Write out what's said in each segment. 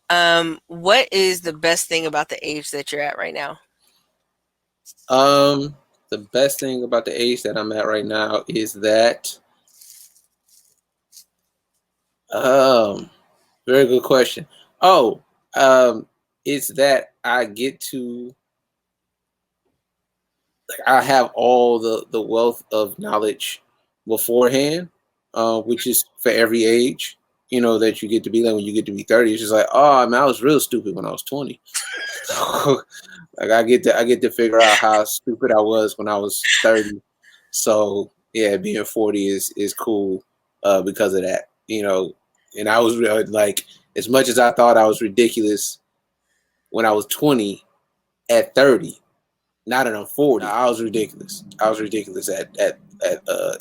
What is the best thing about the age that you're at right now? Um, the best thing about the age that I'm at right now is that um, very good question. Oh, um, it's that I get to I have all the wealth of knowledge beforehand, which is for every age. You know that you get to be like when you get to be 30. It's just like, oh man, I was real stupid when I was 20. So like I get to figure out how stupid I was when I was 30. So yeah, being 40 is cool because of that. And I was like, as much as I thought I was ridiculous when I was 20, at 30, now that I'm 40, I was ridiculous. I was ridiculous at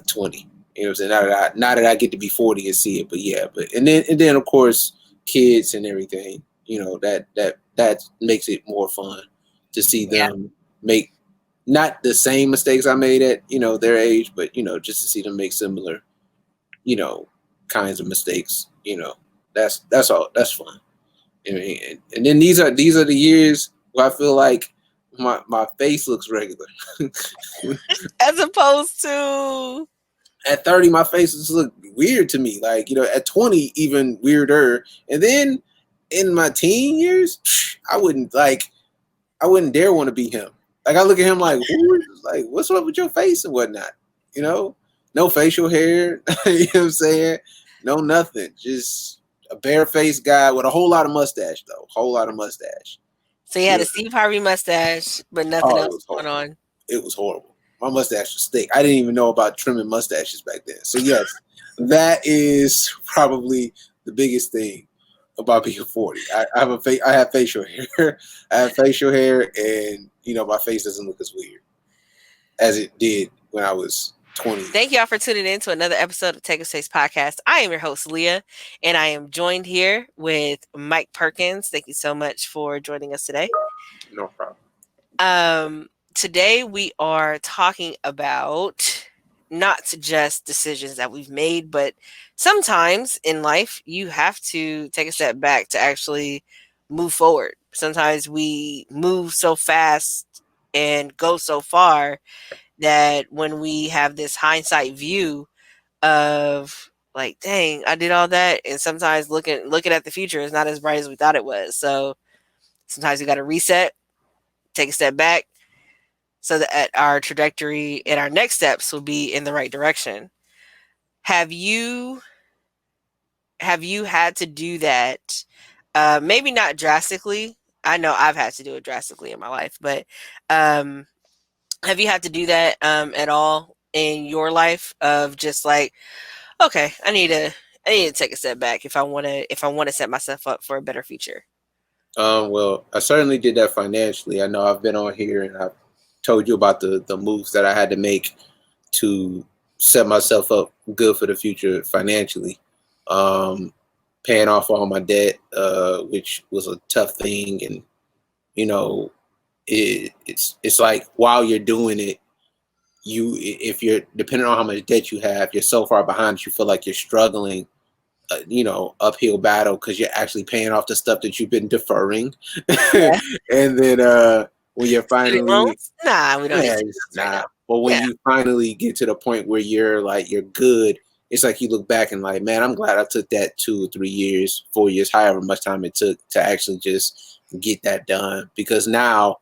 20. You know what I'm saying? Now that I get to be 40 and see it, but yeah, and then of course kids and everything. That makes it more fun to see Yeah. them make not the same mistakes I made at their age, but just to see them make similar you know kinds of mistakes. That's all. That's fun. And then these are the years where I feel like my face looks regular. As opposed to At 30, my face just look weird to me. Like, at 20, even weirder. And then in my teen years, I wouldn't dare want to be him. Like, I look at him like, what's up with your face and whatnot? You know, no facial hair. You know what I'm saying? No nothing. Just a bare-faced guy with a whole lot of mustache, though. Whole lot of mustache. so you You had know, a Steve Harvey mustache, but nothing oh, it else was going horrible. on. It was horrible. My mustache was thick. I didn't even know about trimming mustaches back then. So yes, that is probably the biggest thing about being 40. I have facial hair. I have facial hair, and my face doesn't look as weird as it did when I was 20. Thank y'all for tuning in to another episode of Take a Space Podcast. I am your host, Leah, and I am joined here with Mike Perkins. Thank you so much for joining us today. No problem. Today we are talking about not just decisions that we've made, but sometimes in life you have to take a step back to actually move forward. Sometimes we move so fast and go so far that when we have this hindsight view of like, dang, I did all that, and sometimes looking at the future is not as bright as we thought it was. So sometimes we got to reset, take a step back, so that our trajectory and our next steps will be in the right direction. Have you have you had to do that? Maybe not drastically. I know I've had to do it drastically in my life, but um, have you had to do that at all in your life? Of just like, okay, I need to take a step back if I want to set myself up for a better future. Well, I certainly did that financially. I know I've been on here and I've told you about the moves that I had to make to set myself up good for the future financially. Um, Paying off all my debt, which was a tough thing, and you know, it's like while you're doing it, if you're depending on how much debt you have, you're so far behind that you feel like you're struggling uphill battle because you're actually paying off the stuff that you've been deferring. Yeah. And then when you're Student finally loans? Nah, we don't need yeah, student it's loans right not. now. But when Yeah. you finally get to the point where you're good, it's like you look back and like, man, I'm glad I took that 2 or 3 years, 4 years, however much time it took to actually just get that done. Because now,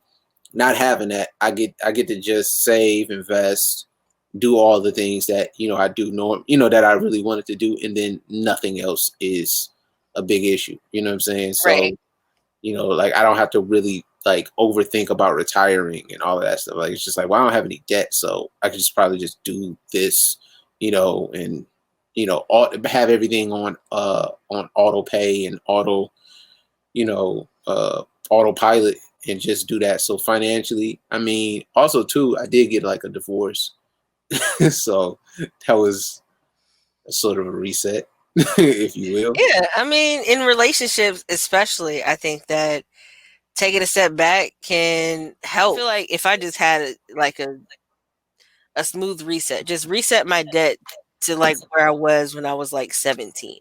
not having that, I get to just save, invest, do all the things that I do that I really wanted to do, and then nothing else is a big issue. You know what I'm saying? Right. So like I don't have to really like overthink about retiring and all of that stuff. Like it's just like, well, I don't have any debt, so I can just probably just do this, and have everything on auto pay and you know, uh, autopilot and just do that. So financially, I mean, also too, I did get like a divorce, so that was a sort of a reset, if you will. Yeah, I mean, in relationships especially, I think that taking a step back can help. I feel like if I just had like a smooth reset, just reset my debt to like where I was when I was like 17.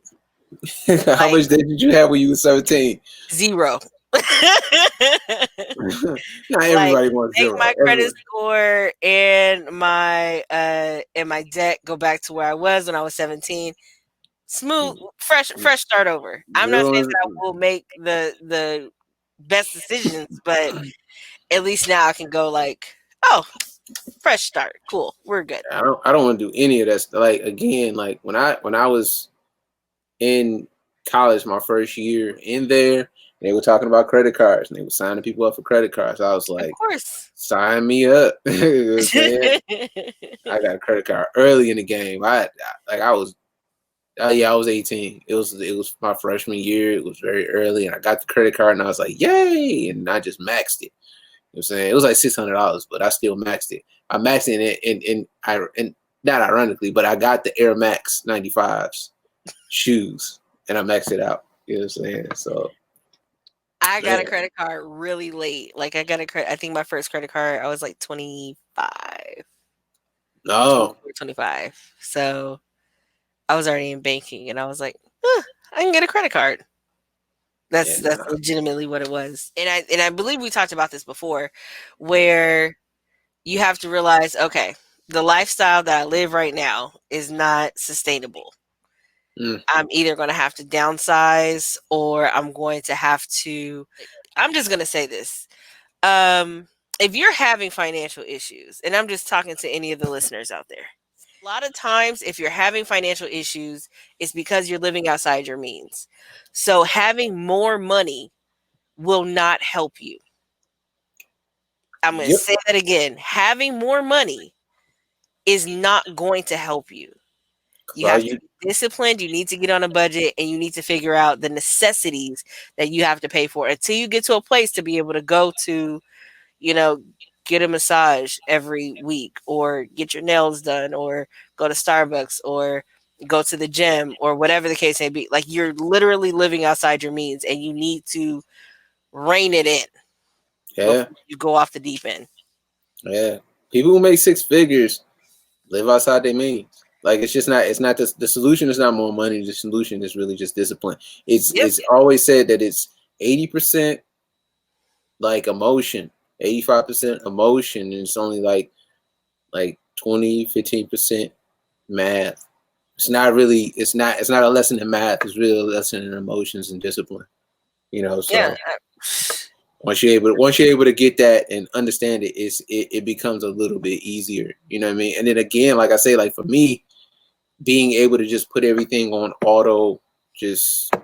How Like much debt did you have when you were 17? zero. Not Like everybody wants make zero. my credit Everyone. score and my debt go back to where I was when I was 17. Smooth, fresh start over. I'm not saying Zero. that I will make the best decisions, but at least now I can go like, oh, fresh start. Cool. We're good. I don't want to do any of that. Like again, like when I was in college, my first year in there, they were talking about credit cards and they were signing people up for credit cards. I was Of like, course. sign me up. You know what I'm saying? I got a credit card early in the game. I was yeah, I was 18. It was my freshman year. It was very early, and I got the credit card, and I was like, yay! And I just maxed it. You know what I'm saying? It was like $600, but I still maxed it. I maxed it, and not ironically, but I got the Air Max 95s shoes, and I maxed it out. You know what I'm saying? So, I got a man, credit card really late. Like I got a credit I think my first credit card I was like 25, no, 24, 25. So I was already in banking and I was like, huh, I can get a credit card. yeah, That's nah, legitimately what it was. And I believe we talked about this before, where you have to realize, okay, the lifestyle that I live right now is not sustainable. mm, I'm either going to have to downsize or I'm going to have to I'm just going to say this. If you're having financial issues, and I'm just talking to any of the listeners out there, a lot of times if you're having financial issues, it's because you're living outside your means. So having more money will not help you. I'm going to yep. say that again. Having more money is not going to help you. Cause You all have to you, be disciplined, you need to get on a budget, and you need to figure out the necessities that you have to pay for until you get to a place to be able to go to, you know, get a massage every week or get your nails done or go to Starbucks or go to the gym or whatever the case may be. Like you're literally living outside your means and you need to rein it in yeah, before you go off the deep end. yeah. People who make six figures live outside their means. Like it's just not. It's not the solution is not more money. The solution is really just discipline. It's Yep. it's always said that it's 80% like emotion, 85% emotion, and it's only like 20, 15% math. It's not really. It's not a lesson in math. It's really a lesson in emotions and discipline. You know. Yeah. So once you're able to get that and understand it, it becomes a little bit easier. You know what I mean? And then again, like I say, like for me, being able to just put everything on just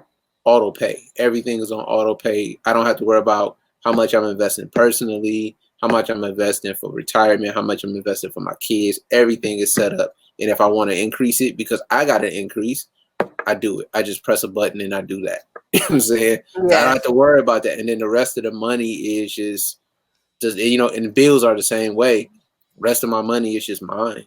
auto pay. Everything is on auto pay. I don't have to worry about how much I'm investing personally, how much I'm investing for retirement, how much I'm investing for my kids. Everything is set up. And if I want to increase it because I got to increase, I do it. I just press a button and I do that. You know what I'm saying? So I don't Yeah. have to worry about that. And then the rest of the money is just and the bills are the same way. Rest of my money is just mine.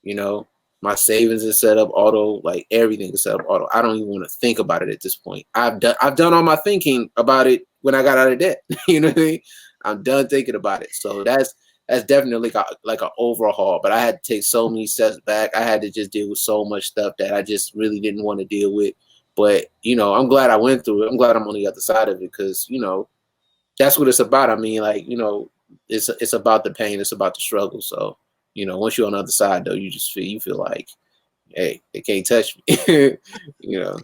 You know, my savings is set up auto, like everything is set up auto. I don't even want to think about it at this point. I've done all my thinking about it when I got out of debt. You know what I mean? I'm done thinking about it. So that's definitely like an overhaul. But I had to take so many steps back. I had to just deal with so much stuff that I just really didn't want to deal with. But I'm glad I went through it. I'm glad I'm on the other side of it because that's what it's about. I mean, like, it's about the pain, it's about the struggle. So, once you're on the other side though, you feel like, hey, they can't touch me. you know.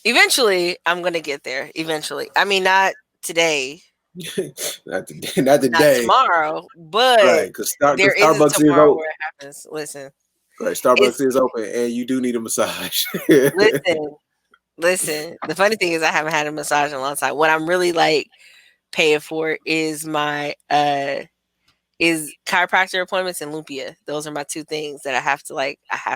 Eventually, I'm going to get there. Eventually. I mean, not today, Not not today. tomorrow, but Right, because there is a Starbucks is tomorrow open. where it happens. Listen, Right, Starbucks it's is open and you do need a massage. listen, listen. The funny thing is, I haven't had a massage in a long time. What I'm really like paying for is my is chiropractor appointments and lumpia. Those are my two things that I have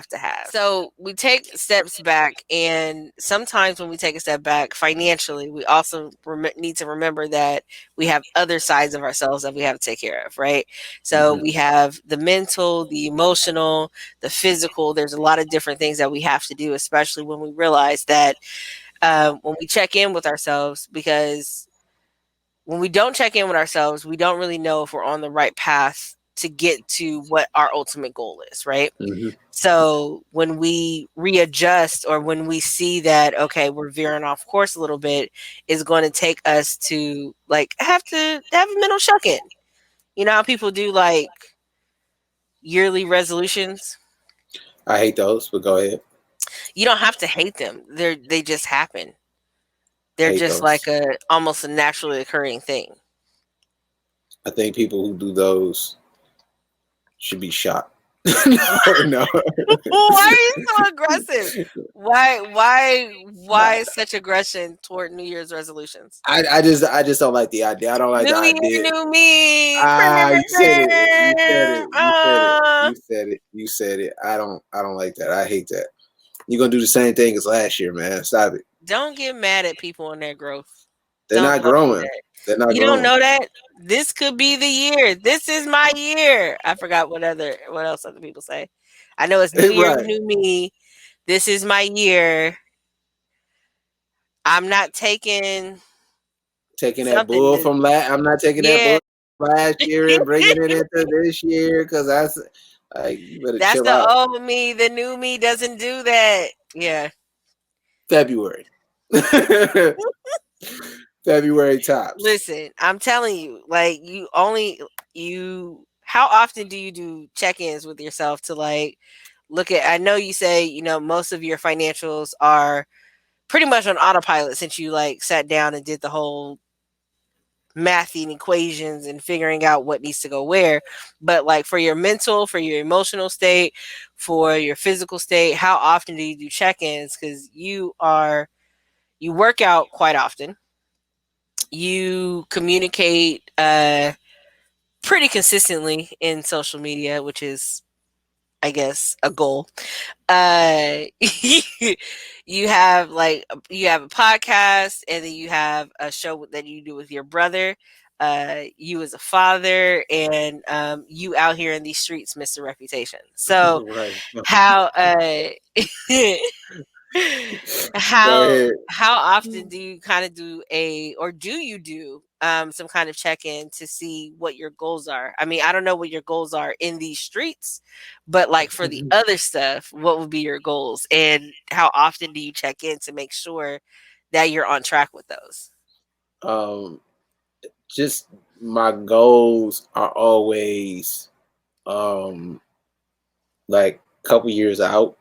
to have. So we take steps back, and sometimes when we take a step back financially, we also need to remember that we have other sides of ourselves that we have to take care of, right? So hmm we have the mental, the emotional, the physical. There's a lot of different things that we have to do, especially when we realize that when we check in with ourselves, because when we don't check in with ourselves, we don't really know if we're on the right path to get to what our ultimate goal is, right? Hmm. So when we readjust or when we see that, okay, we're veering off course a little bit, is going to take us to like have to have a mental check in. You know how people do like yearly resolutions? I hate those, but go ahead. You don't have to hate them. They just happen. They're Hate just like those. a almost a naturally occurring thing. I think people who do those should be shot. No, no. Why are you so aggressive? Why Nah, such aggression toward New Year's resolutions? I just don't like the idea. I don't like the New year, idea. new me. Ah, you said it. You said it. You said it. You said it. You said it. I don't like that. I hate that. You're gonna do the same thing as last year, man. Stop it. Don't get mad at people on their growth. They're not Don't do growing. that. They're not You don't growing. know that? This could be the year. This is my year. I forgot what else other people say. I know it's new year, Right. new me. This is my year. I'm not taking Taking that something bull to from last. I'm not taking that yeah. bull from last year and bringing it into this year because that's like you better That's chill the out. old me. The new me doesn't do that. Yeah. February. February tops. Listen, I'm telling you, like you how often do you do check-ins with yourself to like look at I know you say, most of your financials are pretty much on autopilot since you like sat down and did the whole mathing equations and figuring out what needs to go where. But like for your mental, for your emotional state, for your physical state, how often do you do check-ins? Because you work out quite often. You communicate pretty consistently in social media, which is, I guess, a goal. Uh, you have a podcast, and then you have a show that you do with your brother. You as a father, and you out here in these streets, Mister Reputation. So Right. how Go how ahead. how often do you kind of do a or do you do some kind of check-in to see what your goals are? I mean, I don't know what your goals are in these streets, but like for the other stuff, what would be your goals and how often do you check in to make sure that you're on track with those? um, just my goals are always um like a couple years out,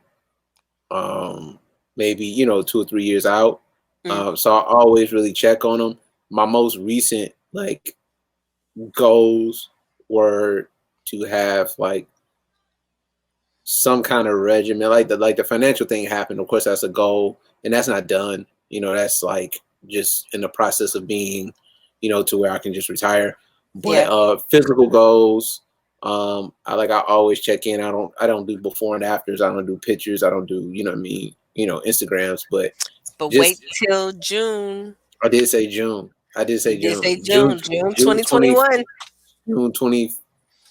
maybe 2 or 3 years out. Mm. So I always really check on them. My most recent like goals were to have like some kind of regimen, like the financial thing happened. Of course, that's a goal, and that's not done. That's like just in the process of being, to where I can just retire. But Yeah. physical goals, I always check in. I don't do before and afters. I don't do pictures. I don't do what I mean, Instagrams. But But wait just till June. I did say June. I did say You did June. say June June 20 2021. June 20th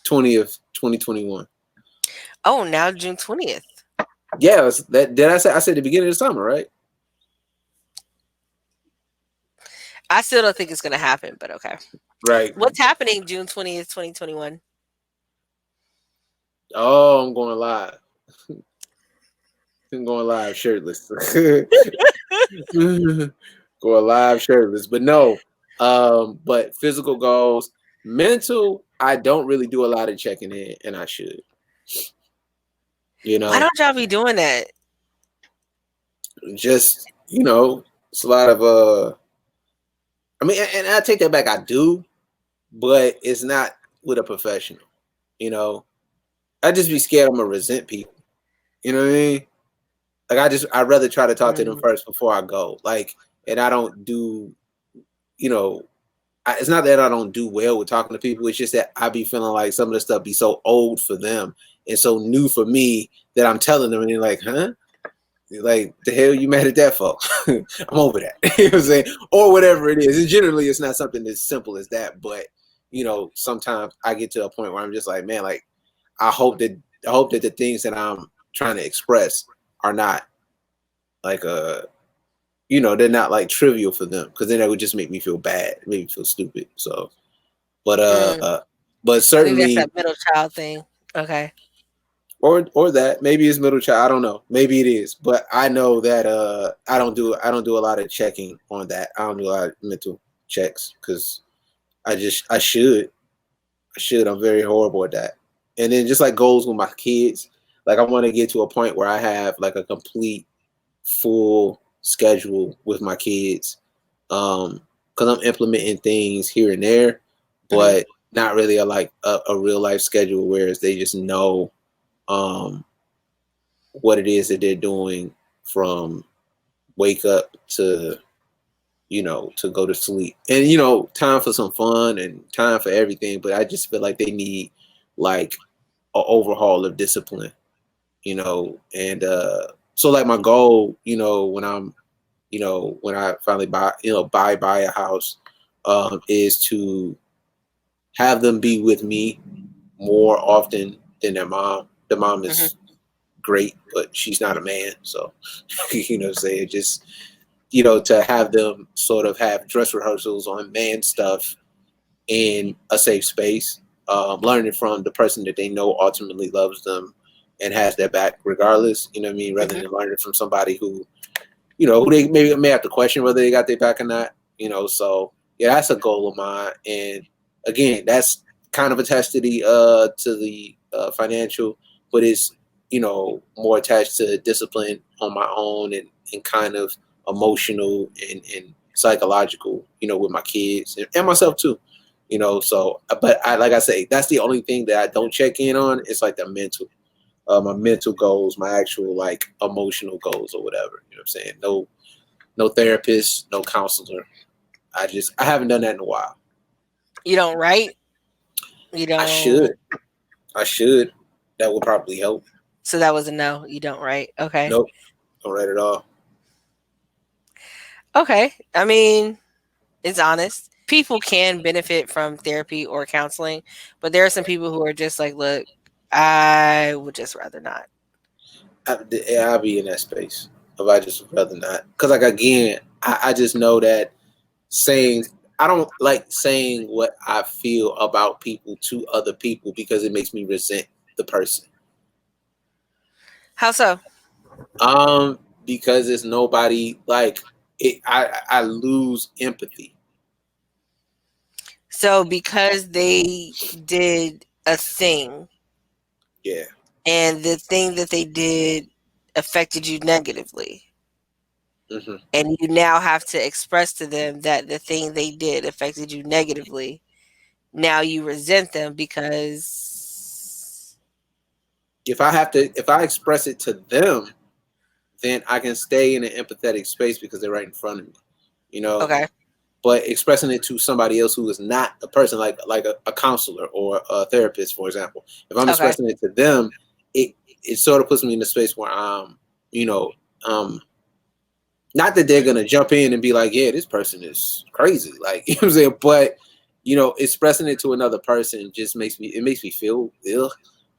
2021. Oh, now June 20th. Yeah, that did I said the beginning of the summer, right? I still don't think it's going to happen, but okay. Right. What's happening June 20th, 2021? Oh, I'm going live. I'm going live shirtless. Going live shirtless. But no. But physical goals, mental, I don't really do a lot of checking in, and I should. You Why know, don't y'all be doing that? just it's a lot of I mean, and I take that back. I do, but it's not with a professional. You know, I just be scared I'm gonna resent people. You know what I mean? Like I'd rather try to talk to them Mm, first before I go. Like, and I don't do, you know, it's not that I don't do well with talking to people. It's just that I be feeling like some of the stuff be so old for them and so new for me that I'm telling them and they're like, huh? Like the hell you mad at that for? I'm over that. You know what I'm saying? Or whatever it is. And generally it's not something as simple as that. But, sometimes I get to a point where I'm just like, man, like I hope that the things that I'm trying to express are not like they're not like trivial for them because then that would just make me feel bad, make me feel stupid. So, but mm. But I think that's certainly, that middle child thing. Okay. or that maybe it's middle child. I don't know. Maybe it is, but I know that I don't do a lot of checking on that. I don't do a lot of mental checks because I should. I should. I'm very horrible at that. And then just like goals with my kids, like I want to get to a point where I have like a complete full schedule with my kids. Because I'm implementing things here and there, Hmm. but not really a real life schedule, whereas they just know um what it is that they're doing from wake up to to go to sleep, and time for some fun and time for everything. But I just feel like they need like an overhaul of discipline, and so like my goal, when I finally buy a house, is to have them be with me more often than their mom. The mom Hmm. is great, but she's not a man, so say it just to have them sort of have dress rehearsals on man stuff in a safe space, learning from the person that they know ultimately loves them and has their back regardless. You know what I mean? Rather Hmm. than learning from somebody who they maybe may have to question whether they got their back or not. So yeah, that's a goal of mine. And again, that's kind of attached to the financial, but it's more attached to discipline on my own and kind of emotional and psychological, with my kids and myself too. So but I like I say, that's the only thing that I don't check in on. It's like the mental my mental goals, my actual like emotional goals or whatever. You know what I'm saying? No therapist, no counselor. I haven't done that in a while. You don't write. You I don't. should. I should. That would probably help. So that was a no. You don't write. Okay. Nope. Don't write at all. Okay. I mean, it's honest. People can benefit from therapy or counseling, but there are some people who are just like, look, I would just rather not. I'll be in that space. If I just rather not. Because like again, I just know that saying I don't like saying what I feel about people to other people because it makes me resent the person. How so? Because it's nobody like it. I lose empathy. So because they did a thing Yeah. and the thing that they did affected you negatively, Hmm. and you now have to express to them that the thing they did affected you negatively, now you resent them because If I express it to them, then I can stay in an empathetic space because they're right in front of me. You know, okay, but expressing it to somebody else who is not a person, like a counselor or a therapist, for example, if I'm okay, expressing it to them, it sort of puts me in a space where you know, um, not that they're gonna jump in and be like, yeah, this person is crazy, like you know what I'm saying, but expressing it to another person just makes me feel ill,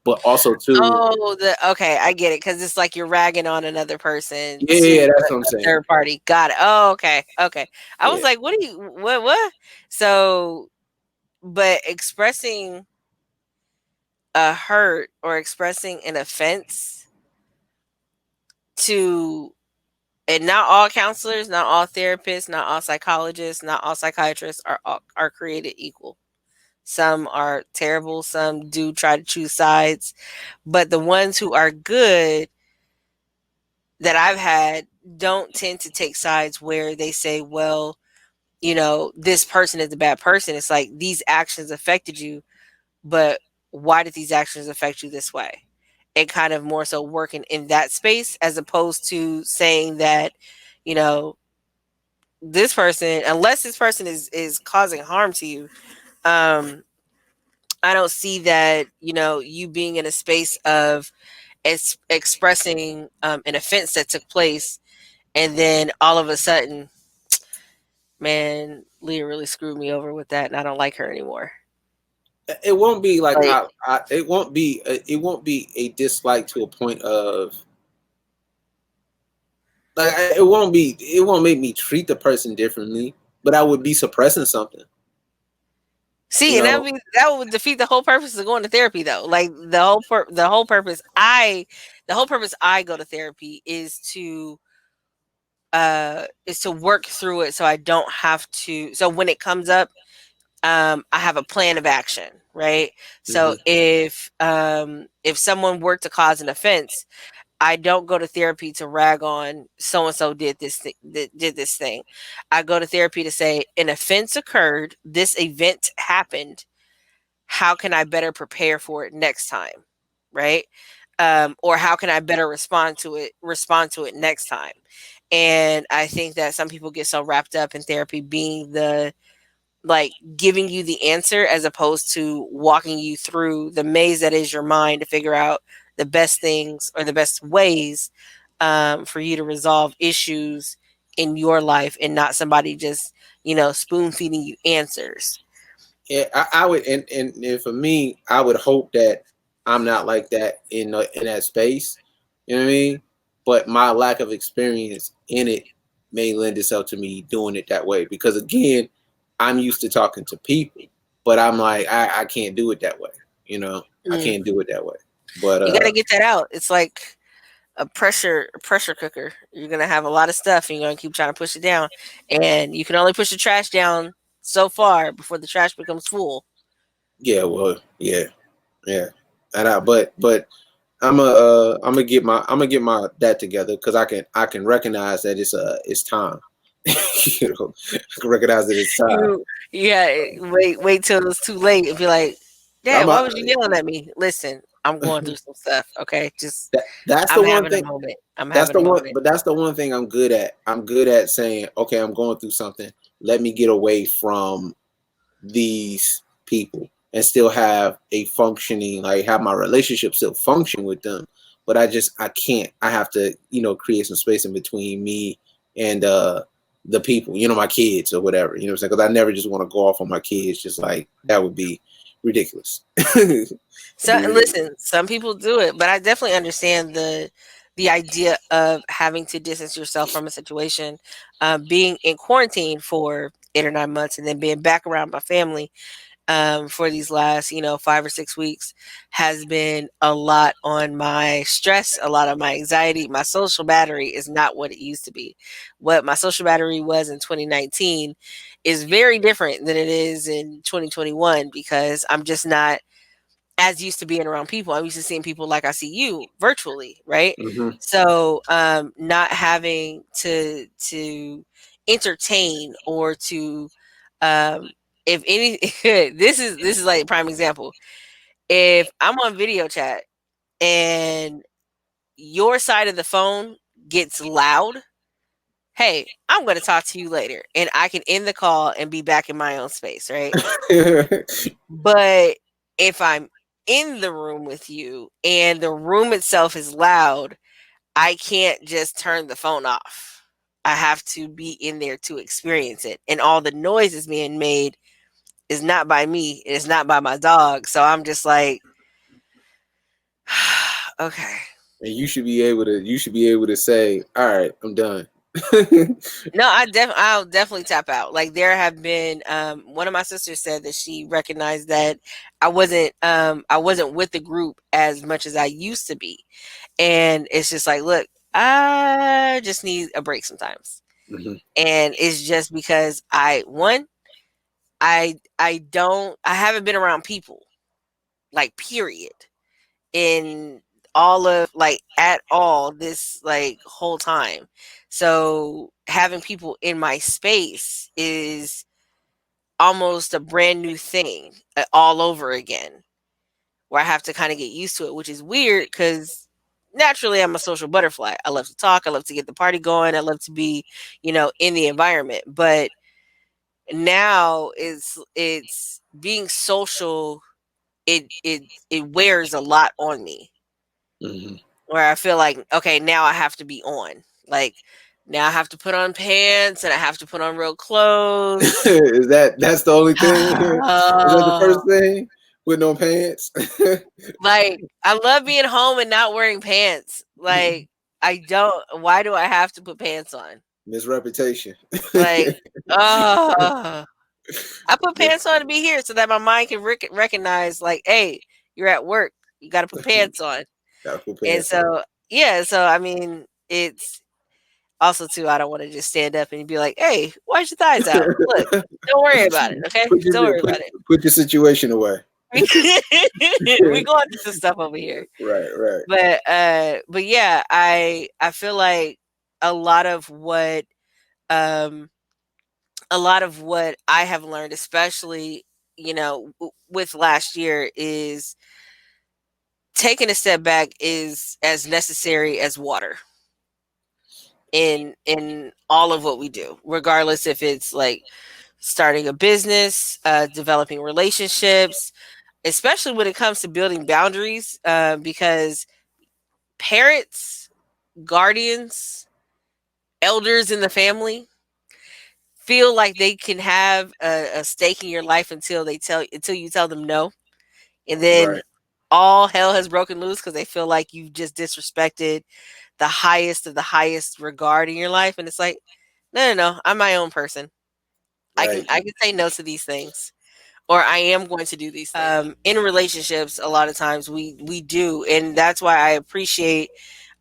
but also too, oh, okay, I get it because it's like you're ragging on another person yeah, to yeah, that's what I'm a saying. third party. Got it. Oh, okay, okay. I was Yeah, like, what are you? What? So, but expressing a hurt or expressing an offense to, and not all counselors, not all therapists, not all psychologists, not all psychiatrists are created equal. Some are terrible, some do try to choose sides, but the ones who are good that I've had don't tend to take sides where they say, well, this person is a bad person. It's like these actions affected you, but why did these actions affect you this way? And kind of more so working in that space as opposed to saying that, you know, this person, unless this person is causing harm to you, um, I don't see that, you being in a space of expressing an offense that took place, and then all of a sudden, man, Leah really screwed me over with that, and I don't like her anymore. it won't be like Like, it won't be a dislike to a point of like it won't make me treat the person differently, but I would be suppressing something. You See, and know, that would defeat the whole purpose of going to therapy, though. Like the whole purpose I go to therapy is to work through it, so I don't have to. So when it comes up, I have a plan of action, right? So hmm if someone were to cause an offense, I don't go to therapy to rag on so and so did this thing. I go to therapy to say an offense occurred, this event happened. How can I better prepare for it next time, right? Or how can I better respond to it next time? And I think that some people get so wrapped up in therapy being the like giving you the answer as opposed to walking you through the maze that is your mind to figure out the best things or the best ways for you to resolve issues in your life and not somebody just, spoon feeding you answers. Yeah, I would, and for me, I would hope that I'm not like that in that space. You know what I mean? But my lack of experience in it may lend itself to me doing it that way because again, I'm used to talking to people, but I'm like I can't do it that way. You know, I Mm. can't do it that way. But You got to get that out. It's like a pressure cooker. You're gonna have a lot of stuff, and you're gonna keep trying to push it down, and you can only push the trash down so far before the trash becomes full. yeah, well, yeah, yeah, and but I'm gonna get my that together because I can recognize that it's time. You know, I can recognize that it's time. Yeah, wait till it's too late and be like, "Dad, I'm why a, was you yelling at me?" Listen, I'm going through some stuff. Okay, just that's the I'm one having a thing. moment. I'm That's having a the one, moment. but that's the one thing I'm good at. I'm good at saying, okay, I'm going through something. Let me get away from these people and still have a functioning, like have my relationship still function with them. But I can't. I have to, create some space in between me and the people, my kids or whatever. You know what I'm saying? Because I never just want to go off on my kids. Just like that would be ridiculous. It'd So be ridiculous. listen, some people do it, but I definitely understand the idea of having to distance yourself from a situation, being in quarantine for 8 or 9 months, and then being back around my family for these last, 5 or 6 weeks has been a lot on my stress, a lot of my anxiety. My social battery is not what it used to be. What my social battery was in 2019 is very different than it is in 2021 because I'm just not as used to being around people. I'm used to seeing people like I see you virtually, right? Hmm. So not having to entertain or to if any this is like a prime example. If I'm on video chat and your side of the phone gets loud, hey, I'm going to talk to you later and I can end the call and be back in my own space, right? But if I'm in the room with you and the room itself is loud, I can't just turn the phone off. I have to be in there to experience it. And all the noise is being made is not by me, it's not by my dog. So I'm just like, okay. And you should be able to say, all right, I'm done. No, I'll definitely tap out. Like there have been one of my sisters said that she recognized that I wasn't with the group as much as I used to be. And it's just like, look, I just need a break sometimes. Hmm. And it's just because I haven't been around people, like period, in all of like at all this like whole time. So having people in my space is almost a brand new thing all over again, where I have to kind of get used to it, which is weird because naturally I'm a social butterfly. I love to talk, I love to get the party going, I love to be, in the environment. But now it's being social, it wears a lot on me Hmm. where I feel like, okay, now I have to be on. Like now I have to put on pants and I have to put on real clothes. That's the only thing? Is that the first Oh, thing? With no pants? like I love being home and not wearing pants. Like I don't. Why do I have to put pants on? Misreputation. Like, oh. I put pants on to be here so that my mind can recognize, like, hey, you're at work. You got to put pants on. Gotta put And pants on. so, yeah, so I mean, it's also too. I don't want to just stand up and be like, hey, why's your thighs out? Look, don't worry about it. Okay, put don't your worry put, about it. put your situation away. We going through some stuff over here. Right, right. But yeah, I feel like a lot of what um a lot of what I have learned, especially, with last year, is taking a step back is as necessary as water in all of what we do, regardless if it's like starting a business, developing relationships, especially when it comes to building boundaries, because parents, guardians, elders in the family feel like they can have a stake in your life until you tell them no, and then Right, all hell has broken loose because they feel like you've just disrespected the highest of the highest regard in your life, and it's like, no, no, no, I'm my own person. I can right. I can say no to these things, or I am going to do these things. In relationships, a lot of times we do, and that's why I appreciate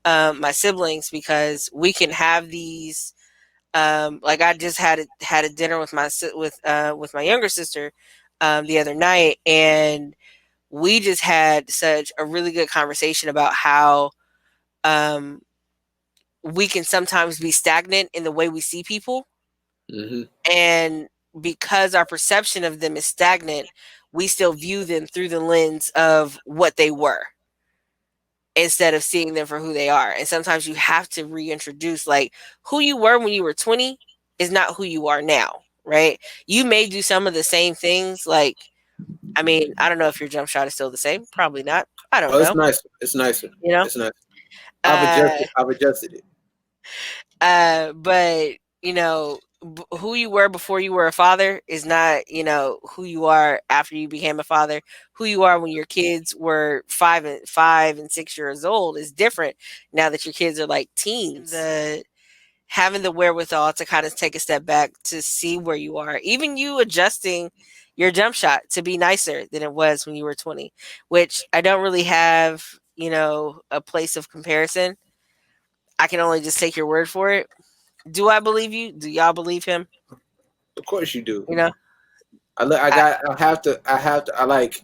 my siblings, because we can have these. Like I just had a dinner with with my younger sister the other night, and we just had such a really good conversation about how um, we can sometimes be stagnant in the way we see people, Hmm. and because our perception of them is stagnant, we still view them through the lens of what they were instead of seeing them for who they are. And sometimes you have to reintroduce, like, who you were when you were 20 is not who you are now, right? You may do some of the same things. Like, I mean, I don't know if your jump shot is still the same. Probably not. I don't Oh, it's know. nicer. It's nicer. You know? It's nicer. I've Uh, adjusted. I've adjusted it. but who you were before you were a father is not, who you are after you became a father. Who you are when your kids were 5 and 6 years old is different now that your kids are like teens. The having the wherewithal to kind of take a step back to see where you are, even you adjusting your jump shot to be nicer than it was when you were 20, which I don't really have, a place of comparison. I can only just take your word for it. Do I believe you? Do y'all believe him? Of course you do. You know, I I, got. I have to. I have to. I like.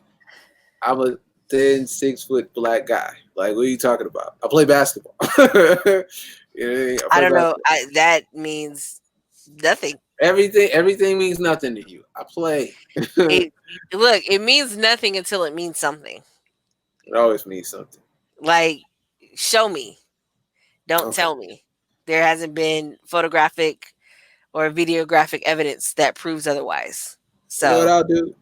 I'm a thin 6 foot black guy. Like, what are you talking about? I play basketball. You know what I mean? I I play don't know. basketball. That means nothing. Everything means nothing to you. I play. It It Look, it means nothing until it means something. always means something. Like, show me, don't Okay. tell me. There hasn't been photographic or videographic evidence that proves otherwise. You know what So, I'll do?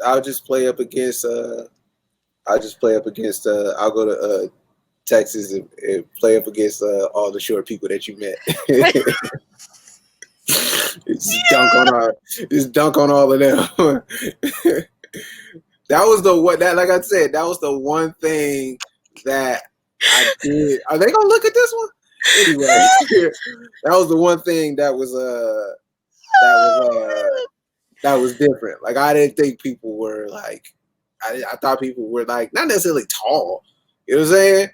I'll just play up against. I'll just play up against. I'll go to Texas and play up against all the short people that you met. just dunk on all. Just dunk on all of them. That was the what that like I said, that was the one thing that I did. Are they gonna look at this one? Anyway, that was the one thing that was that was different. Like I didn't think people were like I thought people were like not necessarily tall. You know what I'm saying?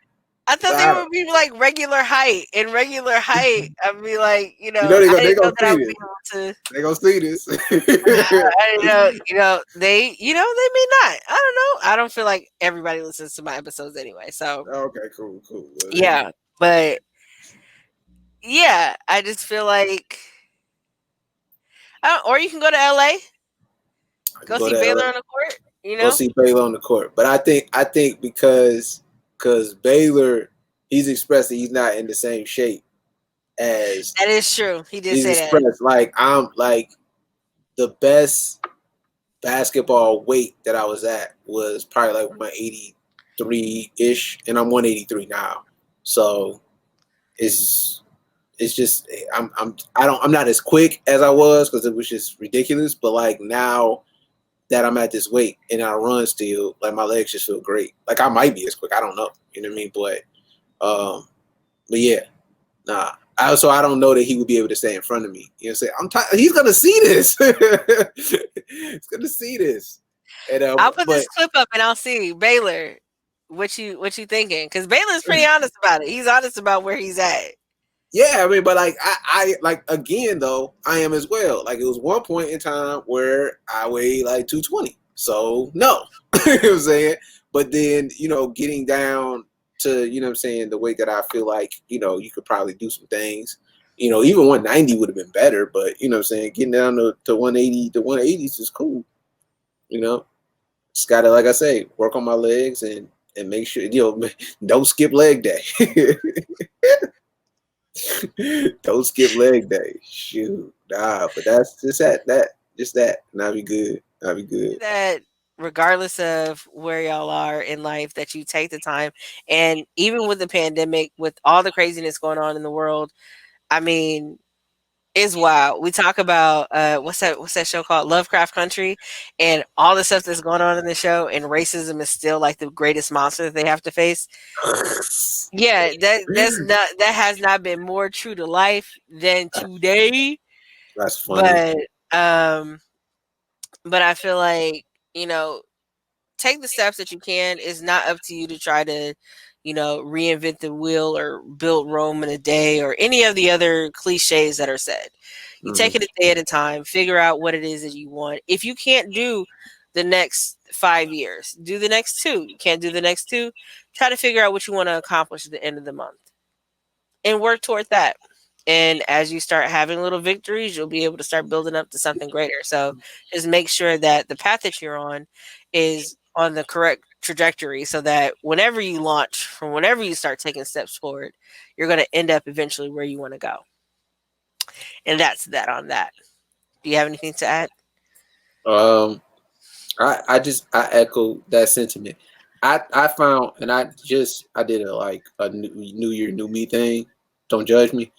I thought they I, would be like regular height. In regular height, I'd be like, you know I they didn't know gonna that I see would this. be able to. They gonna see this. I didn't know, they may not. I don't know. I don't feel like everybody listens to my episodes anyway. So Okay, cool, cool. Well, then yeah, but yeah, I just feel like, or you can go to LA, I can go go see to Baylor LA. on the court. Go see Baylor on the court. But I think because Baylor he's expressed that he's not in the same shape as That is true. He did he's say that. expressed. Like I'm like the best basketball weight that I was at was probably like 183 ish, and I'm 183 now. So it's it's just I'm not as quick as I was because it was just ridiculous. But like now that I'm at this weight and I run still, like my legs just feel great. Like I might be as quick. I don't know. You know what I mean? But yeah, nah. So I don't know that he would be able to stay in front of me. You know, say I'm tired. He's gonna see this. He's gonna see this. And I'll put but this clip up and I'll see Baylor. What you thinking? Because Baylor's pretty honest about it. He's honest about where he's at. yeah, I mean, but like I like again though, I am as well. Like it was one point in time where I weighed like 220. So no. You know what I'm saying? But then, getting down to, what I'm saying, the weight that I feel like, you could probably do some things. Even 190 would have been better, but what I'm saying, getting down to 180 to 180s is cool. You know, just gotta, like I say, work on my legs and make sure, don't skip leg day. Don't skip leg day. Shoot. Nah, but that's just that. And I'll be good. I'll be good. That regardless of where y'all are in life, that you take the time, and even with the pandemic, with all the craziness going on in the world, I mean, it's wild. We talk about what's that show called, Lovecraft Country, and all the stuff that's going on in the show, and racism is still like the greatest monster that they have to face. Yeah, that has not been more true to life than today. That's funny. But um but I feel like, you know, take the steps that you can. It's not up to you to try to, reinvent the wheel or build Rome in a day or any of the other cliches that are said. You take Mm-hmm. it a day at a time, figure out what it is that you want. If you can't do the next 5 years, do the next two. You can't do the next two, try to figure out what you want to accomplish at the end of the month and work toward that. And as you start having little victories, you'll be able to start building up to something greater. So just make sure that the path that you're on is on the correct trajectory so that whenever you launch, from whenever you start taking steps forward, you're going to end up eventually where you want to go. And that's that on that. Do you have anything to add? Um, I echo that sentiment. I found, and I did a new year new me thing. Don't judge me,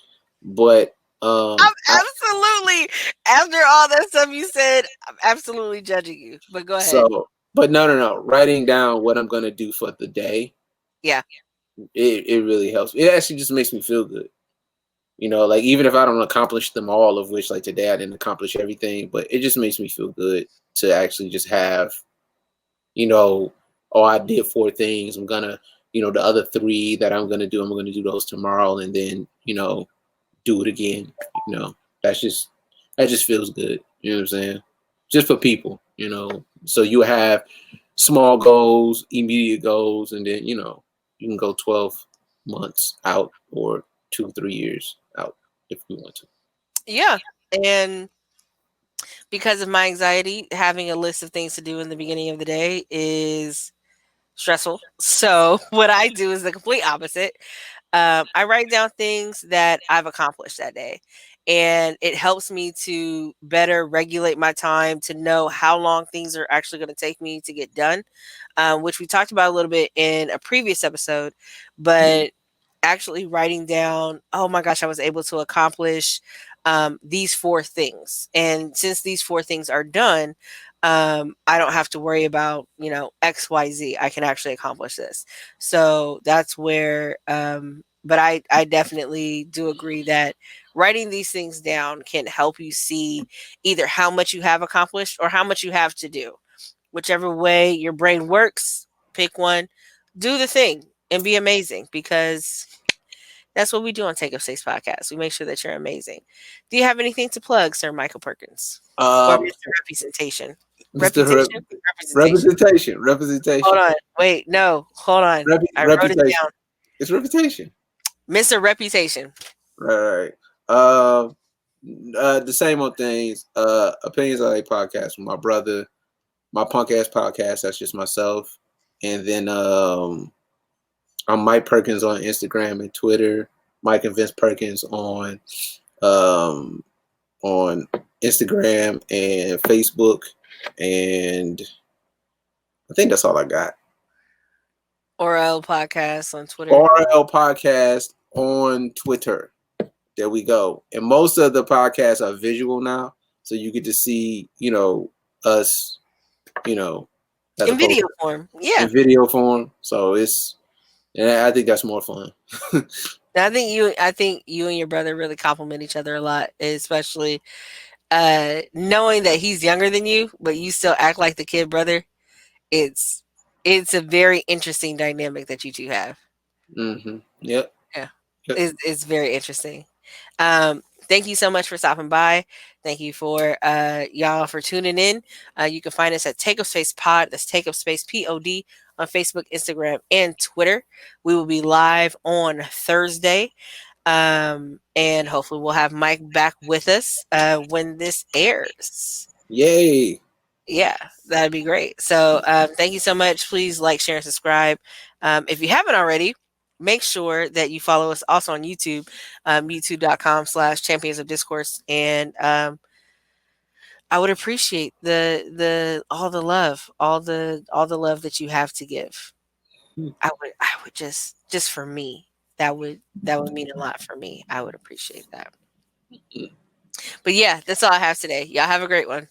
but I'm I absolutely, after all that stuff you said, I'm absolutely judging you. But go ahead. so but no, writing down what I'm gonna do for the day, Yeah. it really helps. It actually just makes me feel good. Like even if I don't accomplish them all, of which like today I didn't accomplish everything, but it just makes me feel good to actually just have, you know, oh, I did four things. I'm gonna, the other three that I'm gonna do those tomorrow, and then, do it again. You know, that's just that just feels good. You know what I'm saying? Just for people, So you have small goals, immediate goals, and then you can go 12 months out or 2-3 years out if you want to. Yeah. And because of my anxiety, having a list of things to do in the beginning of the day is stressful. So what I do is the complete opposite. I write down things that I've accomplished that day. And it helps me to better regulate my time to know how long things are actually going to take me to get done, which we talked about a little bit in a previous episode. But actually writing down, oh my gosh, I was able to accomplish these four things. And since these four things are done, I don't have to worry about, XYZ. I can actually accomplish this. So that's where, but I definitely do agree that writing these things down can help you see either how much you have accomplished or how much you have to do. Whichever way your brain works, pick one, do the thing, and be amazing, because that's what we do on Take Up Six Podcast. We make sure that you're amazing. Do you have anything to plug, Sir Michael Perkins? Or Um, Mr. Representation? Mr. Reputation? Representation. Representation, Hold representation, on. Wait, no. Hold on. I wrote it reputation. down. It's reputation. Mr. Reputation. Right. Um, the same old things. Opinions on a podcast with my brother, my punk ass podcast. That's just myself, and then I'm Mike Perkins on Instagram and Twitter. Mike and Vince Perkins um on Instagram and Facebook, and I think that's all I got. Oral Podcast on Twitter. RL Podcast on Twitter. There we go. And most of the podcasts are visual now, so you get to see, us, as In opposed video to form. Yeah. in video form. So it's and I think that's more fun. I think you and your brother really complement each other a lot, especially knowing that he's younger than you, but you still act like the kid brother. It's it's a very interesting dynamic that you two have. Yep. Yeah. Yep. It's very interesting. Thank you so much for stopping by. Thank you for y'all for tuning in. You can find us at Take Up Space Pod. That's Take Up Space Pod on Facebook, Instagram, and Twitter. We will be live on Thursday. And hopefully we'll have Mike back with us when this airs. Yay. Yeah, that'd be great. So thank you so much. Please like, share, and subscribe. If you haven't already, make sure that you follow us also on YouTube, youtube.com/champions of discourse. And I would appreciate the all the love, all the love that you have to give. I would just for me, that would mean a lot for me. I would appreciate that. But yeah, that's all I have today. Y'all have a great one.